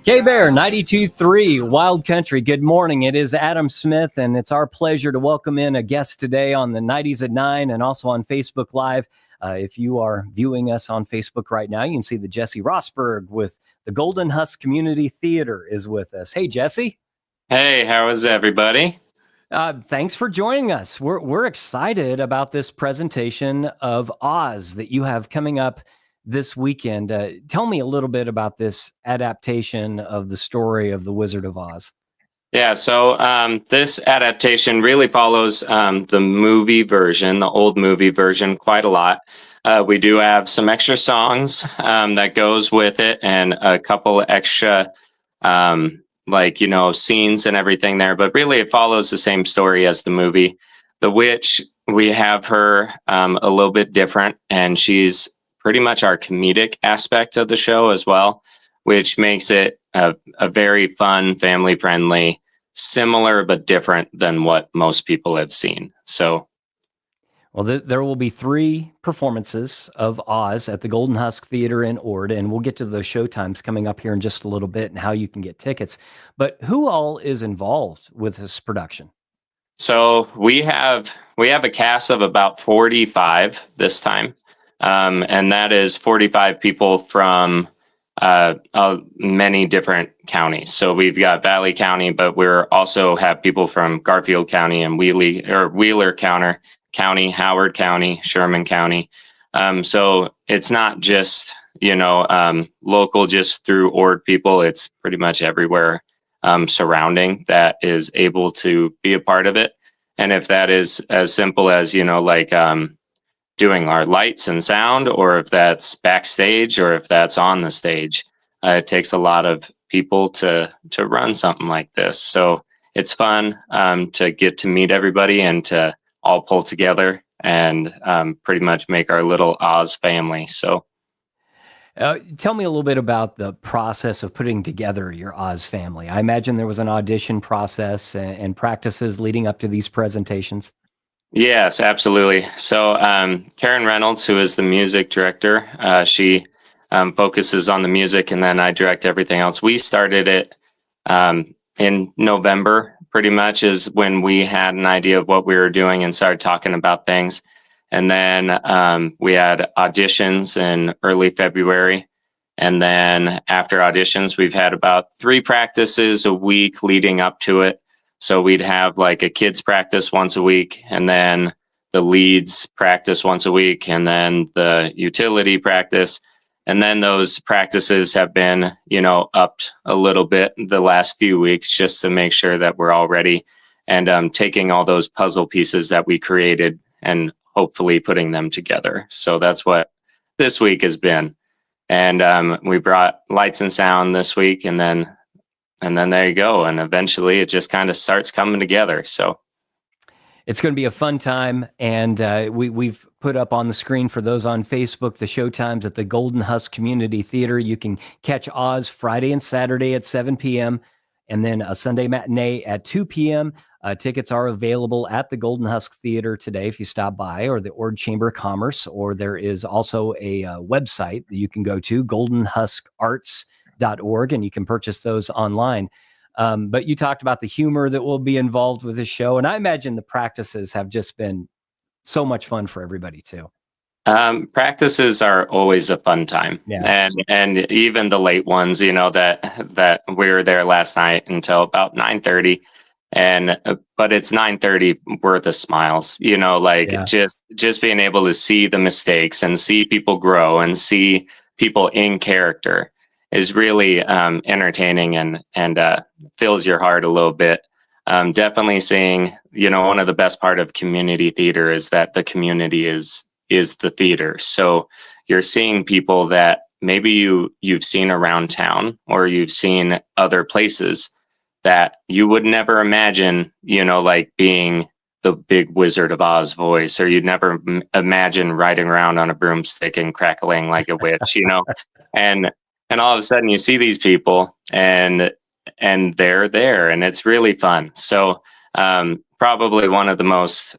KBEAR 92.3 Wild Country. Good morning. It is Adam Smith, and it's our pleasure to welcome in a guest today on the 90s at 9 and also on Facebook Live. If you are viewing us on Facebook right now, you can see that Jesse Rosberg with the Golden Husk Community Theatre is with us. Hey, Jesse. Hey, how is everybody? Thanks for joining us. We're excited about this presentation of Oz that you have coming up this weekend. Tell me a little bit about this adaptation of the story of The Wizard of Oz. Yeah, so this adaptation really follows the movie version, the old movie version, quite a lot. We do have some extra songs that goes with it and a couple extra scenes and everything there, but really it follows the same story as the movie. The witch, we have her a little bit different, and she's pretty much our comedic aspect of the show as well, which makes it a very fun, family-friendly, similar but different than what most people have seen. So, well, there will be 3 performances of Oz at the Golden Husk Theatre in Ord, and we'll get to those showtimes coming up here in just a little bit and how you can get tickets. But who all is involved with this production? So we have a cast of about 45 this time. And that is 45 people from many different counties. So we've got Valley County, but we're also have people from Garfield County and Wheeler County, Howard County, Sherman County. So it's not just, local just through Ord people. It's pretty much everywhere surrounding that is able to be a part of it. And if that is as simple as, doing our lights and sound, or if that's backstage, or if that's on the stage. It takes a lot of people to run something like this. So it's fun to get to meet everybody and to all pull together and pretty much make our little Oz family. So tell me a little bit about the process of putting together your Oz family. I imagine there was an audition process and practices leading up to these presentations. Yes, absolutely. So Karen Reynolds, who is the music director, she focuses on the music, and then I direct everything else. We started it in November, pretty much is when we had an idea of what we were doing and started talking about things. And then we had auditions in early February. And then after auditions, we've had about 3 practices a week leading up to it. So we'd have like a kids practice once a week, and then the leads practice once a week, and then the utility practice. And then those practices have been, upped a little bit the last few weeks just to make sure that we're all ready and taking all those puzzle pieces that we created and hopefully putting them together. So that's what this week has been. And we brought lights and sound this week, and then there you go. And eventually it just kind of starts coming together. So it's going to be a fun time. And we've put up on the screen for those on Facebook the showtimes at the Golden Husk Community Theatre. You can catch Oz Friday and Saturday at 7 p.m. and then a Sunday matinee at 2 p.m. Tickets are available at the Golden Husk Theatre today if you stop by, or the Ord Chamber of Commerce, or there is also a website that you can go to, goldenhuskarts.org, and you can purchase those online. But you talked about the humor that will be involved with the show, and I imagine the practices have just been so much fun for everybody too. Practices are always a fun time. Yeah. And even the late ones, that we were there last night until about 9:30. But it's 9:30 worth of smiles, just being able to see the mistakes and see people grow and see people in character is really entertaining and fills your heart a little bit. Definitely seeing, one of the best part of community theater is that the community is the theater. So you're seeing people that maybe you've seen around town, or you've seen other places that you would never imagine, being the big Wizard of Oz voice, or you'd never imagine riding around on a broomstick and crackling like a witch, and all of a sudden you see these people and they're there, and it's really fun. So probably one of the most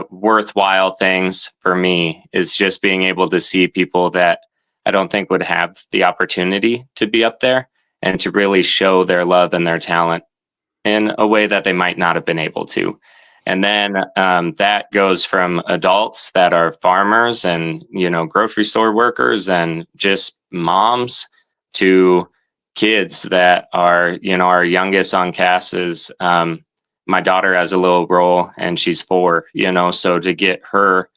worthwhile things for me is just being able to see people that I don't think would have the opportunity to be up there, and to really show their love and their talent in a way that they might not have been able to. And then that goes from adults that are farmers and, grocery store workers and just moms to kids that are, our youngest on cast is my daughter has a little role and she's 4, so to get her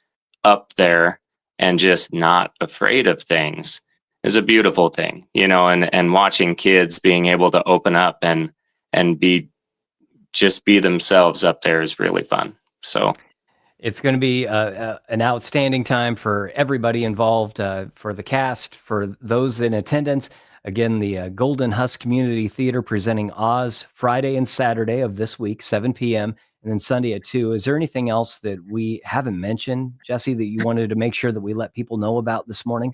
up there and just not afraid of things is a beautiful thing, and watching kids being able to open up and be themselves up there is really fun. So it's going to be an outstanding time for everybody involved, for the cast, for those in attendance. Again, the Golden Husk Community Theater presenting Oz Friday and Saturday of this week, 7 p.m., and then Sunday at 2. Is there anything else that we haven't mentioned, Jesse, that you wanted to make sure that we let people know about this morning?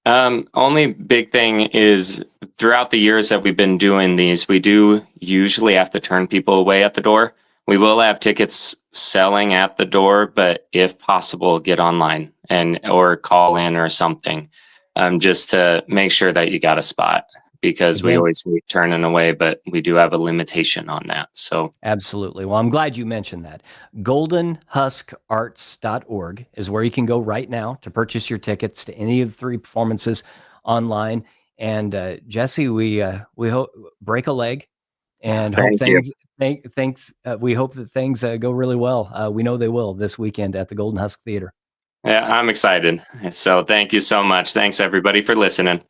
Only big thing is throughout the years that we've been doing these, we do usually have to turn people away at the door. We will have tickets selling at the door, but if possible, get online or call in or something, just to make sure that you got a spot, because we always hate turning away, but we do have a limitation on that. So absolutely. Well, I'm glad you mentioned that. GoldenHuskArts.org is where you can go right now to purchase your tickets to any of the 3 performances online. And Jesse, we hope break a leg and hope things. We hope that things go really well. We know they will this weekend at the Golden Husk Theater. yeah, I'm excited. So thank you so much. Thanks everybody for listening.